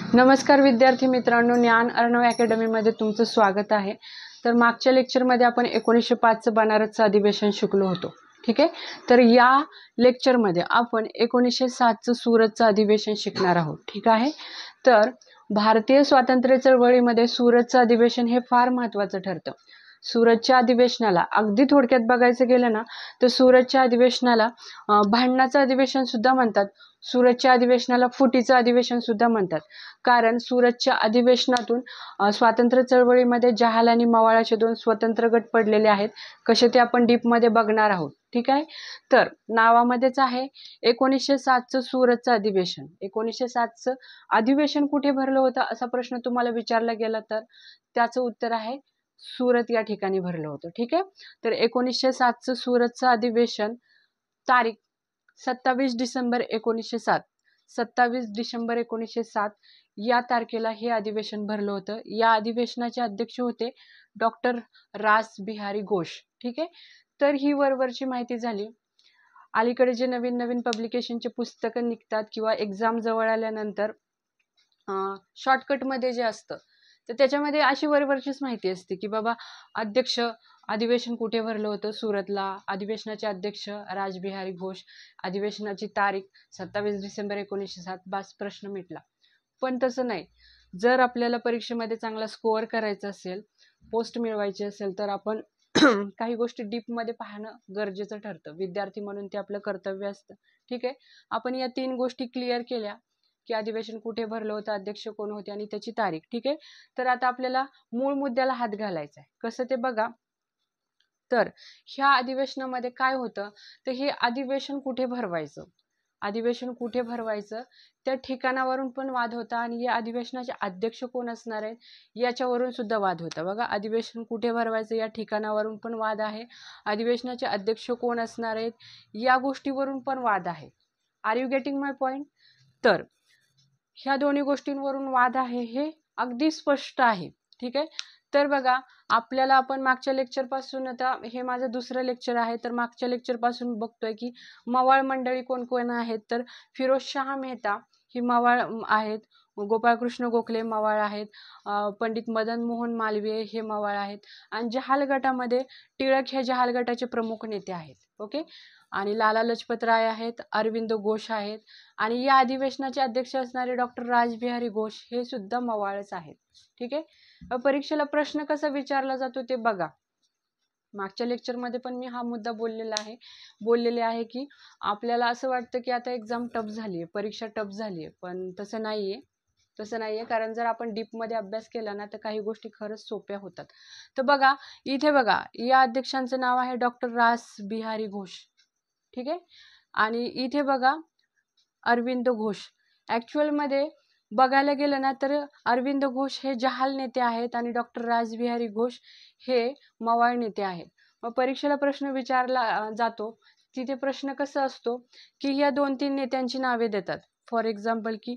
नमस्कार विद्यार्थी मित्रांनो, ज्ञान अर्णव अकॅडमीमध्ये तुमचं स्वागत आहे। तर मागच्या लेक्चरमध्ये आपण 1905चं बनारसचं अधिवेशन शिकलो होतो, ठीक आहे। तर या लेक्चरमध्ये आपण 1907चं सुरतचं अधिवेशन शिकणार आहोत, ठीक आहे। तर भारतीय स्वातंत्र्य चळवळीमध्ये सुरतचं अधिवेशन हे फार महत्त्वाचं ठरतं। सुरतच्या अधिवेशनाला अगदी थोडक्यात बघायचं गेलं ना, तर सुरतच्या अधिवेशनाला भांडणाचं अधिवेशन सुद्धा म्हणतात। सुरतच्या अधिवेशनाला फुटीचं अधिवेशन सुद्धा म्हणतात, कारण सुरतच्या अधिवेशनातून स्वातंत्र्य चळवळीमध्ये जहाल आणि मवाळाचे दोन स्वतंत्र गट पडलेले आहेत। कसे ते आपण डीपमध्ये बघणार आहोत, ठीक आहे। तर नावामध्येच आहे 1907चं सुरतचं अधिवेशन। 1907चं अधिवेशन कुठे भरलं होतं असा प्रश्न तुम्हाला विचारला गेला तर त्याचं उत्तर आहे सुरत या ठिकाणी भरलं होतं, ठीक आहे। तर 1907चं सुरतचं अधिवेशन तारीख 27 डिसेंबर 1907, 27 डिसेंबर 1907 या तारखेला हे अधिवेशन भरलं होतं। या अधिवेशनाचे अध्यक्ष होते डॉक्टर रास बिहारी घोष, ठीक आहे। तर ही वरवरची माहिती झाली। अलीकडे जे नवीन नवीन पब्लिकेशनचे पुस्तकं निघतात किंवा एक्झाम जवळ आल्यानंतर शॉर्टकटमध्ये जे असतं तर त्याच्यामध्ये अशी वरवरचीच माहिती असते की बाबा अध्यक्ष अधिवेशन कुठे भरलं होतं सुरतला, अधिवेशनाचे अध्यक्ष रासबिहारी घोष, अधिवेशनाची तारीख 27 डिसेंबर 1907, बस प्रश्न मिटला। पण तसं नाही, जर आपल्याला परीक्षेमध्ये चांगला स्कोअर करायचा असेल, पोस्ट मिळवायची असेल तर आपण काही गोष्टी डीपमध्ये पाहणं गरजेचं ठरतं। विद्यार्थी म्हणून ते आपलं कर्तव्य असतं, ठीक आहे। आपण या 3 गोष्टी क्लिअर केल्या की अधिवेशन कुठे भरलं होतं, अध्यक्ष कोण होते आणि त्याची तारीख, ठीक आहे। तर आता आपल्याला मूळ मुद्द्याला हात घालायचा आहे। कसं ते बघा। तर ह्या अधिवेशनामध्ये काय होतं, तर हे अधिवेशन कुठे भरवायचं, अधिवेशन कुठे भरवायचं त्या ठिकाणावरून पण वाद होता आणि या अधिवेशनाचे अध्यक्ष कोण असणार आहेत याच्यावरून सुद्धा वाद होता। बघा, अधिवेशन कुठे भरवायचं या ठिकाणावरून पण वाद आहे, अधिवेशनाचे अध्यक्ष कोण असणार आहेत या गोष्टीवरून पण वाद आहे। Are you getting my point? तर ह्या दोन्ही गोष्टींवरून वाद आहे हे अगदी स्पष्ट आहे, ठीक आहे। तर बघा, आपल्याला आपण मागच्या लेक्चरपासून, आता हे माझं दुसरं लेक्चर आहे, तर मागच्या लेक्चरपासून बघतोय की मवाळ मंडळी कोण कोण आहेत। तर फिरोजशाह मेहता ही मवाळ आहेत, गोपाळकृष्ण गोखले मवाळ आहेत, पंडित मदन मोहन मालवीय हे मवाळ आहेत आणि जहाल गटामध्ये टिळक हे जहाल गटाचे प्रमुख नेते आहेत, ओके। आणि लाला लजपत राय आहेत, अरविंद घोष आहेत आणि या अधिवेशनाचे अध्यक्ष असणारे डॉक्टर रासबिहारी घोष हे सुद्धा मवाळच आहेत, ठीक आहे। परीक्षेला प्रश्न कसा विचारला जातो ते बघा। मागच्या लेक्चरमध्ये पण मी हा मुद्दा बोललेले आहे की आपल्याला असं वाटतं की आता एक्झाम टफ झाली आहे, परीक्षा टफ झाली आहे, पण तसं नाहीये, कारण जर आपण डीपमध्ये अभ्यास केला ना तर काही गोष्टी खरंच सोप्या होतात। तर बघा, इथे बघा, या अध्यक्षांचं नाव आहे डॉक्टर रास बिहारी घोष, ठीक आहे। आणि इथे बघा अरविंद घोष। ॲक्च्युअलमध्ये बघायला गेलं ना तर अरविंद घोष हे जहाल नेते आहेत आणि डॉक्टर रासबिहारी घोष हे मवाळ नेते आहेत। मग परीक्षेला प्रश्न विचारला जातो, तिथे प्रश्न कसा असतो की या 2-3 नेत्यांची नावे देतात। फॉर एक्झाम्पल की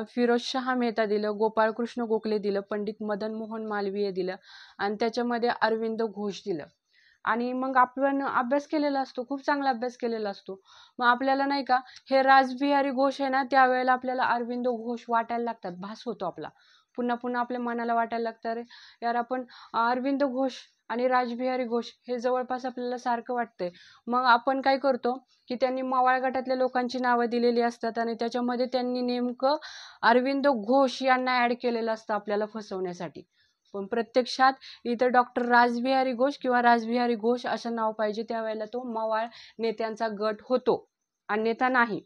फिरोजशाह मेहता दिलं, गोपाळकृष्ण गोखले दिलं, पंडित मदन मोहन मालवीय दिलं आणि त्याच्यामध्ये अरविंद घोष दिलं। आणि मग आपण अभ्यास केलेला असतो, खूप चांगला अभ्यास केलेला असतो, मग आपल्याला नाही का हे रासबिहारी घोष आहे ना, त्यावेळेला आपल्याला अरविंद घोष वाटायला लागतात, भास होतो आपला, पुन्हा पुन्हा आपल्या मनाला वाटायला लागतं अरे यार आपण अरविंद घोष आणि रासबिहारी घोष हे जवळपास आपल्याला सारखं वाटतंय। मग आपण काय करतो की त्यांनी मवाळ गटातल्या लोकांची नावं दिलेली असतात आणि त्याच्यामध्ये त्यांनी नेमकं अरविंद घोष यांना ॲड केलेलं असतं आपल्याला फसवण्यासाठी, पण प्रत्यक्षात इथं डॉक्टर रासबिहारी घोष किंवा रासबिहारी घोष असं नाव पाहिजे, त्यावेळेला तो मवाळ नेत्यांचा गट होतो, अन्यथा नाही।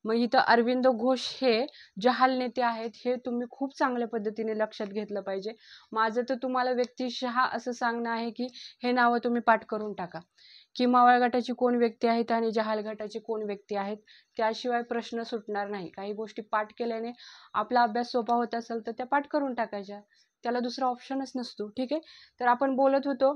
मग इथं अरविंद घोष हे जहाल नेते आहेत, हे तुम्ही खूप चांगल्या पद्धतीने लक्षात घेतलं पाहिजे। माझं तर तुम्हाला व्यक्तिशः असं सांगणं आहे की हे नावं तुम्ही पाठ करून टाका की मवाळ गटाची कोण व्यक्ती आहेत आणि जहाल गटाची कोण व्यक्ती आहेत, त्याशिवाय प्रश्न सुटणार नाही। काही गोष्टी पाठ केल्याने आपला अभ्यास सोपा होत असेल तर त्या पाठ करून टाकायच्या, त्याला दुसरा ऑप्शनच नसतो, ठीक आहे। तर आपण बोलत होतो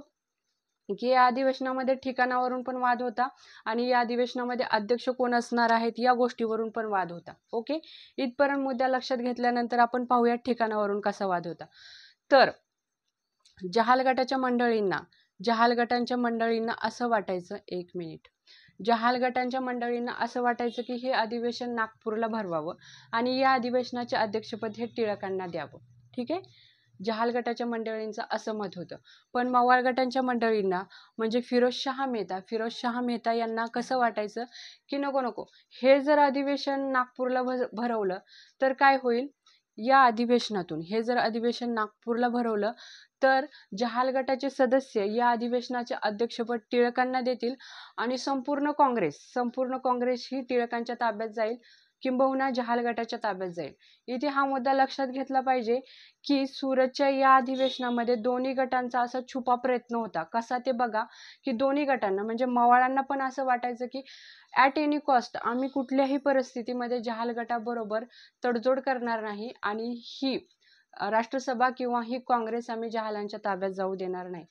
की या अधिवेशनामध्ये ठिकाणावरून पण वाद होता आणि या अधिवेशनामध्ये अध्यक्ष कोण असणार आहेत या गोष्टीवरून पण वाद होता, ओके। इथपर्यंत मुद्दा लक्षात घेतल्यानंतर आपण पाहूया ठिकाणावरून कसा वाद होता। तर जहाल गटांच्या मंडळींना असं वाटायचं, 1 मिनिट, जहाल गटांच्या मंडळींना असं वाटायचं की हे अधिवेशन नागपूरला भरवावं आणि या अधिवेशनाचे अध्यक्षपद हे टिळकांना द्यावं. ठीक आहे. जहाल गटाच्या मंडळींचं असं मत होतं. पण मवाळ गटांच्या मंडळींना म्हणजे फिरोज शाह मेहता यांना कसं वाटायचं की नको नको, हे जर अधिवेशन नागपूरला भरवलं तर काय होईल, या अधिवेशनातून हे जर अधिवेशन नागपूरला भरवलं तर जहाल गटाचे सदस्य या अधिवेशनाचे अध्यक्षपद टिळकांना देतील आणि संपूर्ण काँग्रेस ही टिळकांच्या ताब्यात जाईल, किंबहुना जहाल गटाच्या ताब्यात जाईल. इथे हा मुद्दा लक्षात घेतला पाहिजे की सुरतच्या या अधिवेशनामध्ये दोन्ही गटांचा असा छुपा प्रयत्न होता. कसा ते बघा, की दोन्ही गटांना म्हणजे मवाळांना पण असं वाटायचं की ॲट एनी कॉस्ट आम्ही कुठल्याही परिस्थितीमध्ये जहाल गटाबरोबर तडजोड करणार नाही आणि ही राष्ट्रसभा किंवा ही काँग्रेस आम्ही जहालांच्या ताब्यात जाऊ देणार नाही.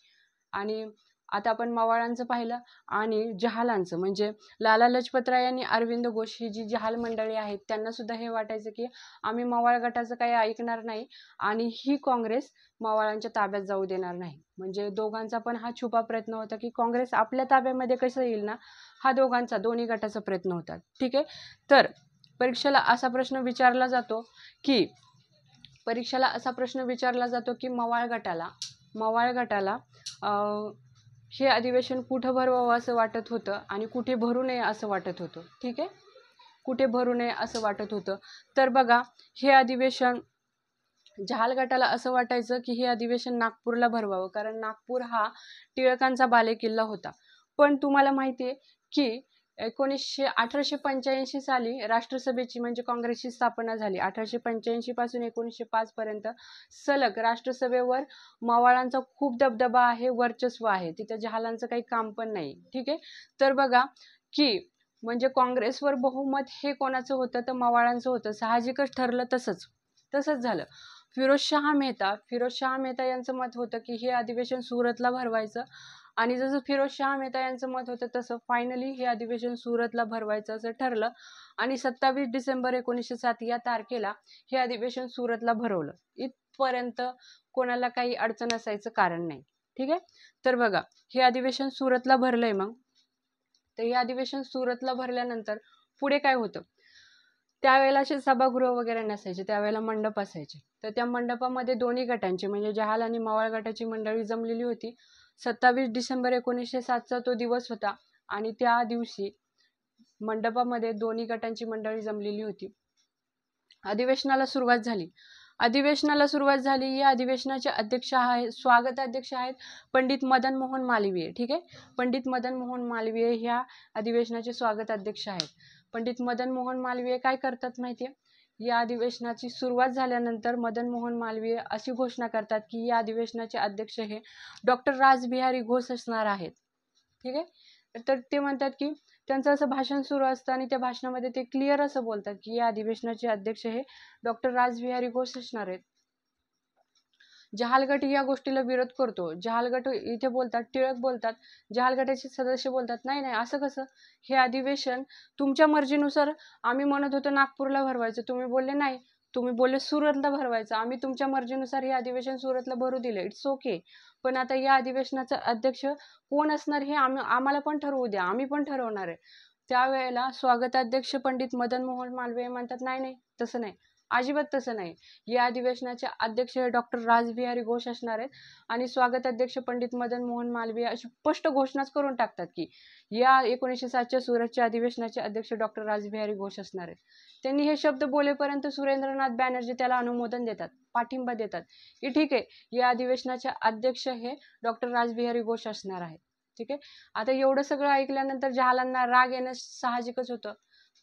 आणि आता आपण मवाळांचं पाहिलं आणि जहालांचं म्हणजे लाला लजपतराय यांनी अरविंद घोष ही जी जहाल मंडळी आहेत त्यांना सुद्धा हे वाटायचं की आम्ही मवाळ गटाचं काही ऐकणार नाही आणि ही काँग्रेस मवाळांच्या ताब्यात जाऊ देणार नाही. म्हणजे दोघांचा पण हा छुपा प्रयत्न होता की काँग्रेस आपल्या ताब्यामध्ये कसं येईल ना, हा दोन्ही गटाचा प्रयत्न होता. ठीक आहे. तर परीक्षेला असा प्रश्न विचारला जातो की मवाळ गटाला हे अधिवेशन कुठं भरवावं असं वाटत होतं आणि कुठे भरू नये असं वाटत होतं. ठीक आहे. कुठे भरू नये असं वाटत होतं. तर बघा, हे अधिवेशन जहाल गटाला असं वाटायचं की हे अधिवेशन नागपूरला भरवावं, कारण नागपूर हा टिळकांचा बालेकिल्ला होता. पण तुम्हाला माहिती आहे की 1885 साली राष्ट्रसभेची म्हणजे काँग्रेसची स्थापना झाली. 1885 पासून 1905 पर्यंत सलग राष्ट्रसभेवर मवाळांचा खूप दबदबा आहे, वर्चस्व आहे. तिथे जहालांचं काही काम पण नाही. ठीक आहे. तर बघा की म्हणजे काँग्रेसवर बहुमत हे कोणाचं होतं, तर मवाळांचं होतं. साहजिकच ठरलं तसंच झालं. फिरोज शाह मेहता यांचं मत होतं की हे अधिवेशन सुरतला भरवायचं आणि जसं फिरोज शाह मेहता यांचं मत होतं तसं फायनली हे अधिवेशन सुरतला भरवायचं असं ठरलं आणि 27 डिसेंबर 1907 या तारखेला हे अधिवेशन सुरतला भरवलं. इथपर्यंत कोणाला काही अडचण असायचं कारण नाही. ठीक आहे. तर बघा, हे अधिवेशन सुरतला भरलंय. मग तर हे अधिवेशन सुरतला भरल्यानंतर पुढे काय होतं, त्यावेळेला असे सभागृह वगैरे नसायचे, त्यावेळेला मंडप असायचे. तर त्या मंडपामध्ये दोन्ही गटांची म्हणजे जहाल आणि मवाळ गटाची मंडळी जमलेली होती. 27 डिसेंबर 1907चा तो दिवस होता आणि त्या दिवशी मंडपामध्ये दोन्ही गटांची मंडळी जमलेली होती. अधिवेशनाला सुरुवात झाली. या अधिवेशनाचे स्वागत अध्यक्ष आहेत पंडित मदन मोहन मालवीय. ठीक आहे. पंडित मदन मोहन मालवीय ह्या अधिवेशनाचे स्वागत अध्यक्ष आहेत. पंडित मदन मोहन मालवीय काय करतात माहितीये, या अधिवेशनाची सुरुवात झाल्यानंतर मदन मोहन मालवीय अशी घोषणा करतात की या अधिवेशनाचे अध्यक्ष हे डॉक्टर रासबिहारी घोष असणार आहेत. ठीक आहे. तर ते म्हणतात की त्यांचं असं भाषण सुरू असतं आणि त्या भाषणामध्ये ते क्लिअर असं बोलतात की या अधिवेशनाचे अध्यक्ष हे डॉक्टर रासबिहारी घोष असणार आहेत. जहाल गट या गोष्टीला विरोध करतो. जहाल गट इथे बोलतात, टिळक बोलतात, जहाल गटाचे सदस्य बोलतात नाही असं कसं, हे अधिवेशन तुमच्या मर्जीनुसार आम्ही म्हणत होतो नागपूरला भरवायचं, तुम्ही बोलले नाही, तुम्ही बोलले सुरतला भरवायचं, आम्ही तुमच्या मर्जीनुसार हे अधिवेशन सुरतला भरू दिले, इट्स ओके. पण आता या अधिवेशनाचा अध्यक्ष कोण असणार हे आम्हाला पण ठरवू द्या, आम्ही पण ठरवणार आहे. त्यावेळेला स्वागताध्यक्ष पंडित मदन मोहन मालवीय म्हणतात नाही तसं नाही, अजिबात तसं नाही. या अधिवेशनाचे अध्यक्ष हे डॉक्टर रासबिहारी घोष असणार आहेत आणि स्वागत अध्यक्ष पंडित मदन मोहन मालवीय अशी स्पष्ट घोषणाच करून टाकतात की या 1907च्या सुरतच्या अधिवेशनाचे अध्यक्ष डॉक्टर रासबिहारी घोष असणार आहेत. त्यांनी हे शब्द बोलेपर्यंत सुरेंद्रनाथ बॅनर्जी त्याला अनुमोदन देतात, पाठिंबा देतात की ठीक आहे, या अधिवेशनाचे अध्यक्ष हे डॉक्टर रासबिहारी घोष असणार आहेत. ठीक आहे. आता एवढं सगळं ऐकल्यानंतर जहालांना राग येणं साहजिकच होतं.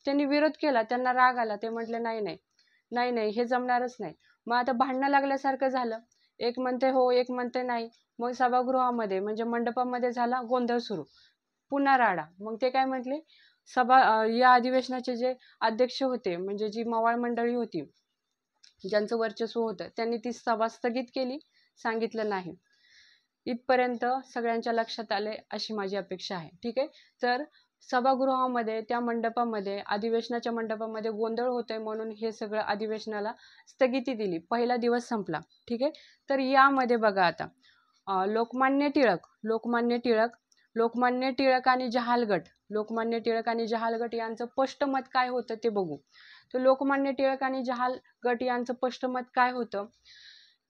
त्यांनी विरोध केला, त्यांना राग आला, ते म्हटले नाही हे जमणारच नाही. मग आता भांडणं लागल्यासारखं झालं, एक म्हणते हो, एक म्हणते नाही. मग सभागृहामध्ये म्हणजे मंडपामध्ये झाला गोंधळ सुरू, पुन्हा राडा. मग ते काय म्हटले, या अधिवेशनाचे जे अध्यक्ष होते म्हणजे जी मवाळ मंडळी होती ज्यांचं वर्चस्व होतं, त्यांनी ती सभा स्थगित केली, सांगितलं नाही. इथपर्यंत सगळ्यांच्या लक्षात आले अशी माझी अपेक्षा आहे. ठीक आहे. तर सभागृहामध्ये त्या मंडपामध्ये अधिवेशनाच्या मंडपामध्ये गोंधळ होतोय म्हणून हे सगळं अधिवेशनाला स्थगिती दिली. पहिला दिवस संपला. ठीक आहे. तर यामध्ये बघा आता लोकमान्य टिळक लोकमान्य टिळक आणि जहाल गट, लोकमान्य टिळक आणि जहाल गट यांचं स्पष्ट मत काय होतं ते बघू. तर लोकमान्य टिळक आणि जहाल गट यांचं स्पष्ट मत काय होतं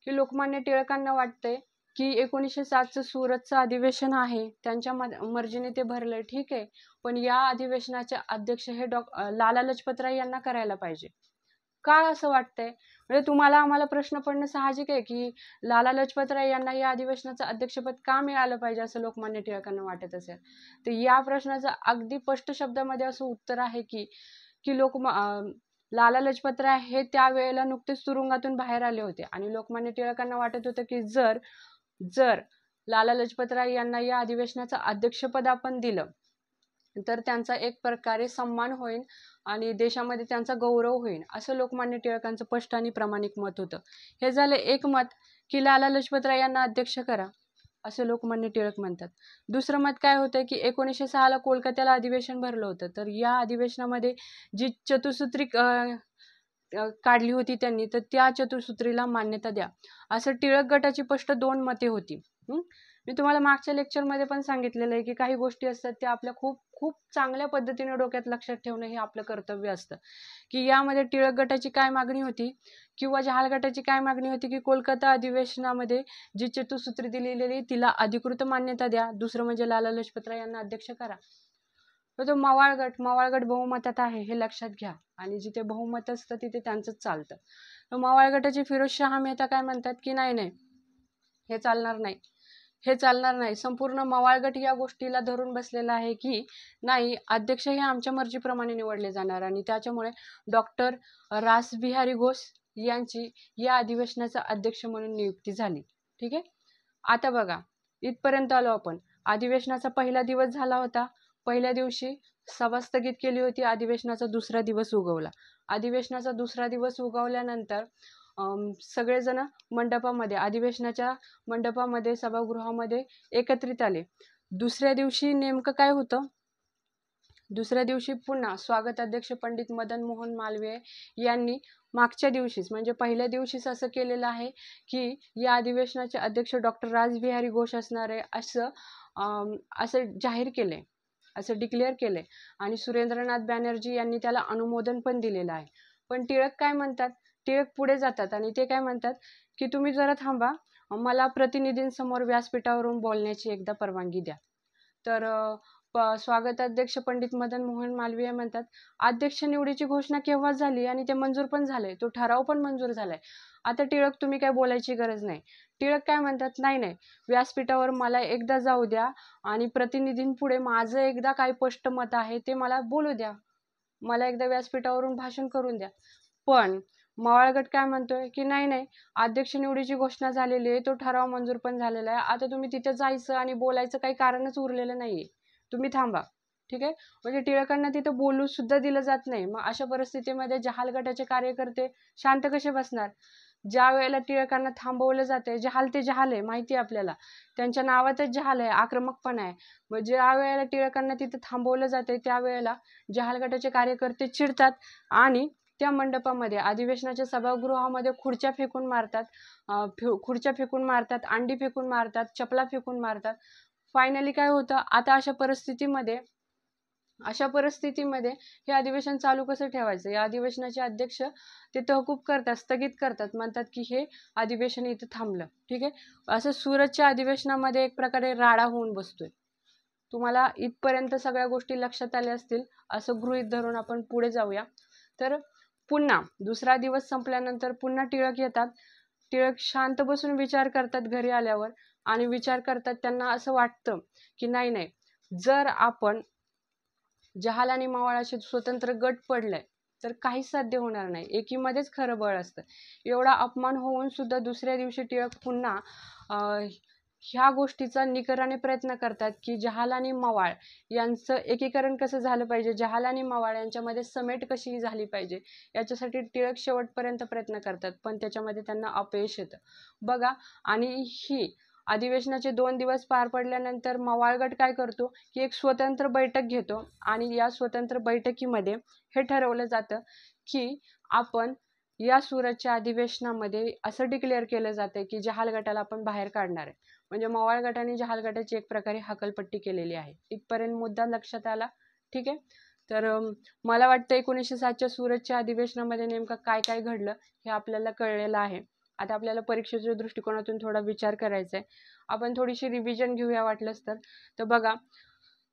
की लोकमान्य टिळकांना वाटतंय की 1907चं सुरतचं अधिवेशन आहे, त्यांच्या मर्जीने ते भरलंय, ठीक आहे, पण या अधिवेशनाचे अध्यक्ष हे लाला लजपतराय यांना करायला पाहिजे. का असं वाटतंय? म्हणजे तुम्हाला आम्हाला प्रश्न पडणं साहजिक आहे की लाला लजपतराय यांना या अधिवेशनाचं अध्यक्षपद का मिळालं पाहिजे असं लोकमान्य टिळकांना वाटत असेल. तर या प्रश्नाचं अगदी स्पष्ट शब्दामध्ये असं उत्तर आहे की की लाला लजपतराय हे त्यावेळेला नुकतेच तुरुंगातून बाहेर आले होते आणि लोकमान्य टिळकांना वाटत होतं की जर जर लाला लजपतराय यांना या अधिवेशनाचं अध्यक्षपद आपण दिलं तर त्यांचा एक प्रकारे सन्मान होईल आणि देशामध्ये त्यांचा गौरव होईल, असं लोकमान्य टिळकांचं स्पष्ट आणि प्रामाणिक मत होतं. हे झालं एक मत की लाला लजपतराय यांना अध्यक्ष करा असं लोकमान्य टिळक म्हणतात. दुसरं मत काय होतं की 1906ला कोलकात्याला अधिवेशन भरलं होतं, तर या अधिवेशनामध्ये जी चतुसूत्री काढली होती त्यांनी, तर त्या चतुसूत्रीला मान्यता द्या असं टिळक गटाची स्पष्ट 2 मते होती. मी तुम्हाला मागच्या लेक्चरमध्ये पण सांगितलेलं आहे की काही गोष्टी असतात त्या आपल्या खूप खूप चांगल्या पद्धतीने डोक्यात लक्षात ठेवणं हे आपलं कर्तव्य असतं. की यामध्ये टिळक गटाची काय मागणी होती किंवा जहाल गटाची काय मागणी होती की कोलकाता अधिवेशनामध्ये जी चतुसूत्री दिलेली तिला अधिकृत मान्यता द्या, दुसरं म्हणजे लाला लजपतराय यांना अध्यक्ष करा. तर तो मवाळ गट बहुमतात आहे हे लक्षात घ्या आणि जिथे बहुमत असतं तिथे त्यांचंच चालतं. तर मवाळ गटाचे फिरोजशाह मेहता काय म्हणतात की नाही हे चालणार नाही, हे चालणार नाही. संपूर्ण मवाळ गट या गोष्टीला धरून बसलेला आहे की नाही, अध्यक्ष हे आमच्या मर्जीप्रमाणे निवडले जाणार आणि त्याच्यामुळे डॉक्टर रासबिहारी घोष यांची या अधिवेशनाचा अध्यक्ष म्हणून नियुक्ती झाली. ठीक आहे, आता बघा इथपर्यंत आलो आपण. अधिवेशनाचा पहिला दिवस झाला होता, पहिल्या दिवशी सभा स्थगित केली होती, अधिवेशनाचा दुसरा दिवस उगवला. अधिवेशनाचा दुसरा दिवस उगवल्यानंतर सगळेजण मंडपामध्ये, अधिवेशनाच्या मंडपामध्ये, सभागृहामध्ये एकत्रित आले. दुसऱ्या दिवशी नेमकं काय होतं? दुसऱ्या दिवशी पुन्हा स्वागत अध्यक्ष पंडित मदन मोहन मालवीय यांनी मागच्या दिवशीच म्हणजे पहिल्या दिवशीच असं केलेलं आहे की या अधिवेशनाचे अध्यक्ष डॉक्टर रासबिहारी घोष असणार आहे असं जाहीर केले, असं डिक्लेअर केले आणि सुरेंद्रनाथ बॅनर्जी यांनी त्याला अनुमोदन पण दिलेलं आहे. पण टिळक काय म्हणतात? टिळक पुढे जातात आणि ते काय म्हणतात की तुम्ही जरा थांबा, मला प्रतिनिधींसमोर व्यासपीठावरून बोलण्याची एकदा परवानगी द्या. तर स्वागत अध्यक्ष पंडित मदन मोहन मालवीय म्हणतात अध्यक्ष निवडीची घोषणा केव्हा झाली आणि ते मंजूर पण झाले, तो ठराव पण मंजूर झालाय, आता टिळक तुम्ही काय बोलायची गरज नाही. टिळक काय म्हणतात, नाही व्यासपीठावर मला एकदा जाऊ द्या आणि प्रतिनिधींपुढे माझं एकदा काय स्पष्ट मत आहे ते मला बोलू द्या, मला एकदा व्यासपीठावरून भाषण करून द्या. पण मवाळ गट काय म्हणतोय की नाही अध्यक्ष निवडीची घोषणा झालेली आहे, तो ठराव मंजूर पण झालेला आहे, आता तुम्ही तिथे जायचं आणि बोलायचं काही कारणच उरलेलं नाहीये, तुम्ही थांबा. ठीक आहे, म्हणजे टिळकांना तिथं बोलू सुद्धा दिलं जात नाही. मग अशा परिस्थितीमध्ये जहाल गटाचे कार्यकर्ते शांत कसे बसणार? ज्या वेळेला टिळकांना थांबवलं जाते, जहाल ते जहाल आहे माहिती आहे आपल्याला, त्यांच्या नावातच जहाल आहे, आक्रमकपणा आहे. मग ज्या वेळेला टिळकांना तिथं थांबवलं जाते त्यावेळेला जहाल गटाचे कार्यकर्ते चिडतात आणि त्या मंडपामध्ये, अधिवेशनाच्या सभागृहामध्ये खुर्च्या फेकून मारतात, अंडी फेकून मारतात, चपला फेकून मारतात. फायनली काय होतं, आता अशा परिस्थितीमध्ये हे अधिवेशन चालू कसं ठेवायचं? या अधिवेशनाचे अध्यक्ष ते तहकूब करतात, स्थगित करतात, म्हणतात की हे अधिवेशन इथं थांबलं. ठीक आहे, असं सुरतच्या अधिवेशनामध्ये एक प्रकारे राडा होऊन बसतोय. तुम्हाला इथपर्यंत सगळ्या गोष्टी लक्षात आल्या असतील असं गृहीत धरून आपण पुढे जाऊया. तर पुन्हा दुसरा दिवस संपल्यानंतर पुन्हा टिळक येतात. टिळक शांत बसून विचार करतात घरी आल्यावर आणि विचार करतात, त्यांना असं वाटतं की नाही जर आपण जहाल आणि मवाळाचे स्वतंत्र गट पडलाय तर काहीच साध्य होणार नाही, एकीमध्येच खरं बळ असतं. एवढा अपमान होऊन सुद्धा दुसऱ्या दिवशी टिळक पुन्हा ह्या गोष्टीचा निकराने प्रयत्न करतात की जहाल आणि मवाळ यांचं एकीकरण कसं झालं पाहिजे, जहाल आणि मवाळ यांच्यामध्ये समेट कशी झाली पाहिजे, याच्यासाठी टिळक शेवटपर्यंत प्रयत्न करतात, पण त्याच्यामध्ये त्यांना अपयश येतं बघा. आणि ही अधिवेशनाचे 2 दिवस पार पडल्यानंतर मवाळ गट काय करतो की एक स्वतंत्र बैठक घेतो आणि या स्वतंत्र बैठकीमध्ये हे ठरवलं जातं की आपण या सुरतच्या अधिवेशनामध्ये असं डिक्लेअर केलं जातं की जहाल गटाला आपण बाहेर काढणार आहे. म्हणजे मवाळ गटाने जहाल गटाची एक प्रकारे हकलपट्टी केलेली आहे. इथपर्यंत मुद्दा लक्षात आला. ठीक आहे. तर मला वाटतं 1907च्या सुरतच्या अधिवेशनामध्ये नेमकं काय काय घडलं हे आपल्याला कळलेलं आहे. आता आपल्याला परीक्षेच्या दृष्टिकोनातून थोडा विचार करायचा आहे. आपण थोडीशी रिव्हिजन घेऊया वाटलंच तर बघा,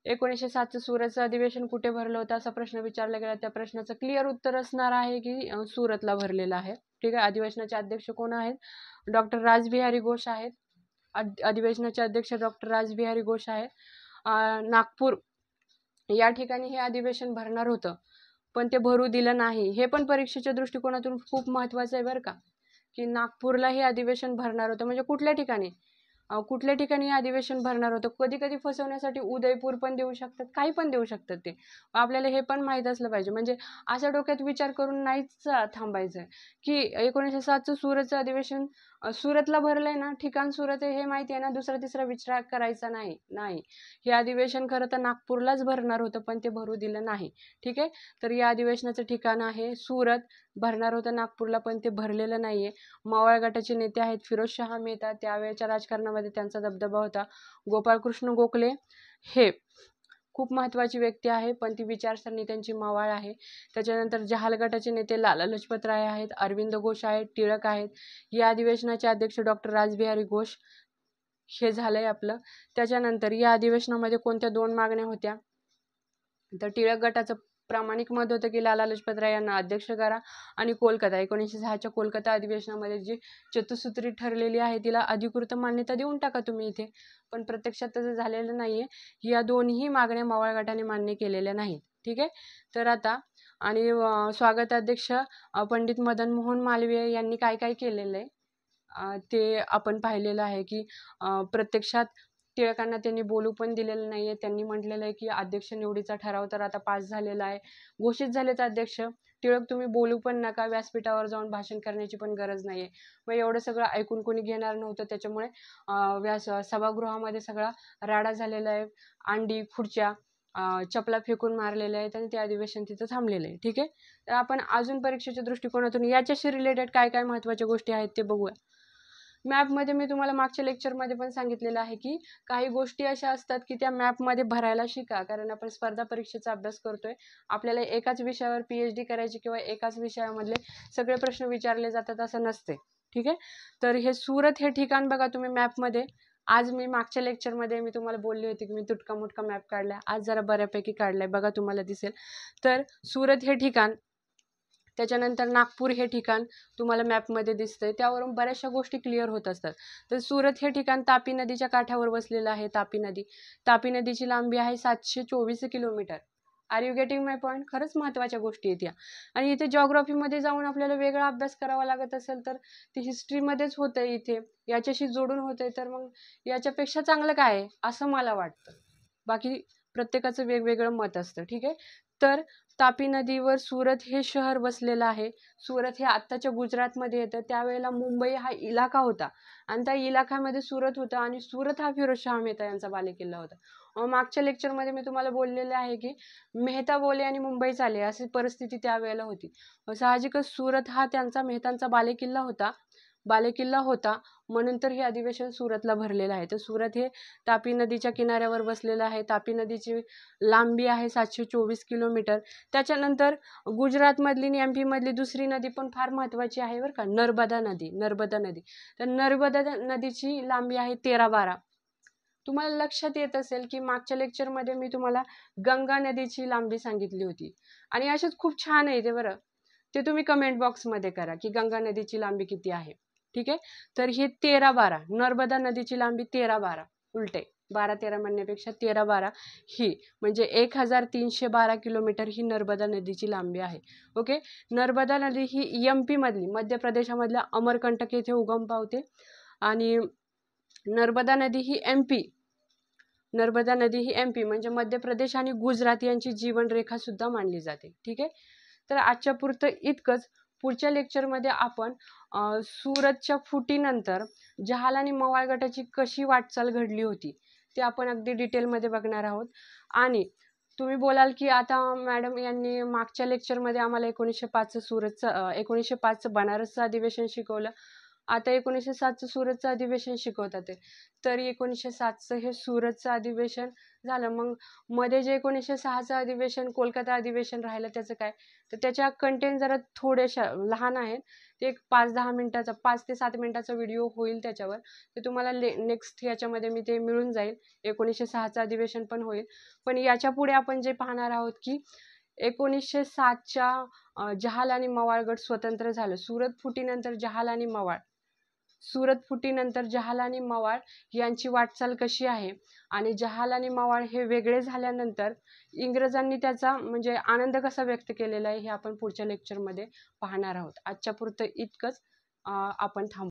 1907चं सुरतचं अधिवेशन कुठे भरलं होतं असा प्रश्न विचारला गेला. त्या प्रश्नाचं क्लिअर उत्तर असणार आहे की सुरतला भरलेलं आहे. ठीक आहे. अधिवेशनाचे अध्यक्ष कोण आहेत? डॉक्टर रासबिहारी घोष आहेत. अधिवेशनाचे अध्यक्ष डॉक्टर रासबिहारी घोष आहेत. नागपूर या ठिकाणी हे अधिवेशन भरणार होतं, पण ते भरू दिलं नाही. हे पण परीक्षेच्या दृष्टिकोनातून खूप महत्त्वाचं आहे बरं का, की नागपूरला हे अधिवेशन भरणार होतं. म्हणजे कुठल्या ठिकाणी हे अधिवेशन भरणार होतं. कधी कधी फसवण्यासाठी उदयपूर पण देऊ शकतात, काही पण देऊ शकतात ते. आपल्याला हे पण माहीत असलं पाहिजे. म्हणजे अशा डोक्यात विचार करून नाहीच थांबायचं की 1907चं सुरतचं अधिवेशन सुरतला भरलंय ना, ठिकाण सुरत आहे हे माहिती आहे ना, दुसरा तिसरा विचार करायचा नाही. हे अधिवेशन खरं तर नागपूरलाच भरणार होतं, पण ते भरू दिलं नाही. ठीक आहे. तर या अधिवेशनाचं ठिकाण आहे सुरत. भरणार होतं नागपूरला, पण ते भरलेलं नाहीये. मवाळ गटाचे नेते आहेत फिरोजशहा मेहता. त्यावेळेच्या राजकारणामध्ये त्यांचा दबदबा होता. गोपाळकृष्ण गोखले हे खूप महत्त्वाची व्यक्ती आहे, पण ती विचारसरणी त्यांची मवाळ आहे. त्याच्यानंतर जहाल गटाचे नेते लाला लजपत राय आहेत, अरविंद घोष आहेत, टिळक आहेत. या अधिवेशनाचे अध्यक्ष डॉक्टर रासबिहारी घोष हे झालंय आपलं. त्याच्यानंतर या अधिवेशनामध्ये कोणत्या 2 मागण्या होत्या? तर टिळक गटाचं प्रामाणिक मत होतं की लाला लजपत राय यांना अध्यक्ष करा, आणि कोलकाता 1906च्या कोलकाता अधिवेशनामध्ये जी चतुसूत्री ठरलेली आहे तिला अधिकृत मान्यता देऊन टाका तुम्ही इथे. पण प्रत्यक्षात तसं झालेलं नाहीये. या दोन्ही मागण्या मवाळ गटाने मान्य केलेल्या नाहीत. ठीक आहे. तर आता आणि स्वागताध्यक्ष पंडित मदन मोहन मालवीय यांनी काय काय केलेलं आहे ते आपण पाहिलेलं आहे की प्रत्यक्षात टिळकांना त्यांनी बोलू पण दिलेलं नाहीये. त्यांनी म्हटलेलं आहे की अध्यक्ष निवडीचा ठराव तर आता पास झालेला आहे, घोषित झालेत अध्यक्ष. टिळक तुम्ही बोलू पण नका, व्यासपीठावर जाऊन भाषण करण्याची पण गरज नाहीये. मग एवढं सगळं ऐकून कोणी घेणार नव्हतं. त्याच्यामुळे सभागृहामध्ये सगळा राडा झालेला आहे. अंडी, खुर्च्या, चपला फेकून मारलेल्या आहेत आणि ते अधिवेशन तिथं थांबलेलं आहे. ठीक आहे. तर आपण अजून परीक्षेच्या दृष्टिकोनातून याच्याशी रिलेटेड काय काय महत्त्वाच्या गोष्टी आहेत ते बघूया. मॅपमध्ये मी तुम्हाला मागच्या लेक्चरमध्ये पण सांगितलेलं आहे की काही गोष्टी अशा असतात की त्या मॅपमध्ये भरायला शिका. कारण आपण स्पर्धा परीक्षेचा अभ्यास करतोय. आपल्याला एकाच विषयावर PhD करायची किंवा एकाच विषयामधले सगळे प्रश्न विचारले जातात असं नसते. ठीक आहे. तर हे सुरत हे ठिकाण बघा तुम्ही मॅपमध्ये. आज मी मागच्या लेक्चरमध्ये मी तुम्हाला बोलली होती की मी तुटका मुटका मॅप काढलाय. आज जरा बऱ्यापैकी काढलाय बघा, तुम्हाला दिसेल. तर सुरत हे ठिकाण, त्याच्यानंतर नागपूर हे ठिकाण तुम्हाला मॅपमध्ये दिसतंय. त्यावरून बऱ्याचशा गोष्टी क्लिअर होत असतात. तर सुरत हे ठिकाण तापी नदीच्या काठावर वसलेलं आहे. तापी नदीची लांबी आहे 724 kilometre. Are you getting my point? खरंच महत्त्वाच्या गोष्टी आहेत या. आणि इथे जिओग्राफीमध्ये जाऊन आपल्याला वेगळा अभ्यास करावा लागत असेल तर ते हिस्ट्रीमध्येच होतंय, इथे याच्याशी जोडून होतंय. तर मग याच्यापेक्षा चांगलं काय आहे असं मला वाटतं. बाकी प्रत्येकाचं वेगवेगळं मत असतं. ठीक आहे. तर तापी नदीवर सुरत हे शहर वसलेलं आहे. सुरत हे आत्ताच्या गुजरातमध्ये येतं. त्यावेळेला मुंबई हा इलाका होता आणि त्या इलाक्यामध्ये सुरत होतं, आणि सुरत हा फिरोजशहा मेहता यांचा बालेकिल्ला होता. मागच्या लेक्चरमध्ये मी तुम्हाला बोललेले आहे की मेहता बोले आणि मुंबई चाले अशी परिस्थिती त्यावेळेला होती. साहजिकच सुरत हा मेहतांचा बालेकिल्ला होता म्हणून तर हे अधिवेशन सुरतला भरलेलं आहे. तर सुरत हे तापी नदीच्या किनाऱ्यावर बसलेलं आहे. तापी नदीची लांबी आहे 724 किलोमीटर. त्याच्यानंतर गुजरातमधली आणि MP मधली दुसरी नदी पण फार महत्त्वाची आहे बरं का, नर्मदा नदी. तर नर्मदा नदीची लांबी आहे 13-12. तुम्हाला लक्षात येत असेल की मागच्या लेक्चरमध्ये मी तुम्हाला गंगा नदीची लांबी सांगितली होती, आणि असेच खूप छान आहे ते बरं. ते तुम्ही कमेंट बॉक्समध्ये करा की गंगा नदीची लांबी किती आहे. ठीक आहे. तर हे 13-12, नर्मदा नदीची लांबी 13-12, उलटे 12-13 म्हणण्यापेक्षा 13-12 ही म्हणजे 1312 किलोमीटर ही नर्मदा नदीची लांबी आहे. ओके. नर्मदा नदी ही MP मधली, मध्य प्रदेशामधल्या अमरकंटक येथे उगम पावते, आणि नर्मदा नदी ही MP म्हणजे मध्य प्रदेश आणि गुजरात यांची जीवनरेखा सुद्धा मानली जाते. ठीक आहे. तर आजच्या पुरतं इतकंच. पुढच्या लेक्चरमध्ये आपण सुरतच्या फुटीनंतर जहाल आणि मवाळ गटाची कशी वाटचाल घडली होती ते आपण अगदी डिटेलमध्ये बघणार आहोत. आणि तुम्ही बोलाल की आता मॅडम यांनी मागच्या लेक्चरमध्ये आम्हाला 1905चं सुरतचं 1905चं बनारसचं अधिवेशन शिकवलं. आता 1907चं सुरतचं अधिवेशन शिकवतात ते. तर 1907चं हे सुरतचं अधिवेशन झालं. मग मध्ये जे 1906चं अधिवेशन कोलकाता अधिवेशन राहिलं त्याचं काय? तर त्याच्या कंटेंट जरा थोड्याशा लहान आहेत. ते एक 5-10 मिनिटाचा 5 ते 7 मिनिटाचा व्हिडिओ होईल त्याच्यावर. ते तुम्हाला नेक्स्ट याच्यामध्ये मी ते मिळून जाईल. 1906चं अधिवेशन पण होईल. पण याच्यापुढे आपण जे पाहणार आहोत की 1907च्या जहाल आणि मवाळ गट स्वतंत्र झालं. सुरत फुटीनंतर जहाल आणि मवाळ यांची वाटचाल कशी आहे आणि जहाल आणि मवाळ हे वेगळे झाल्यानंतर इंग्रजांनी त्याचा म्हणजे आनंद कसा व्यक्त केलेला आहे हे आपण पुढच्या लेक्चरमध्ये पाहणार आहोत. आजच्या पुरतं इतकंच. आपण थांबू.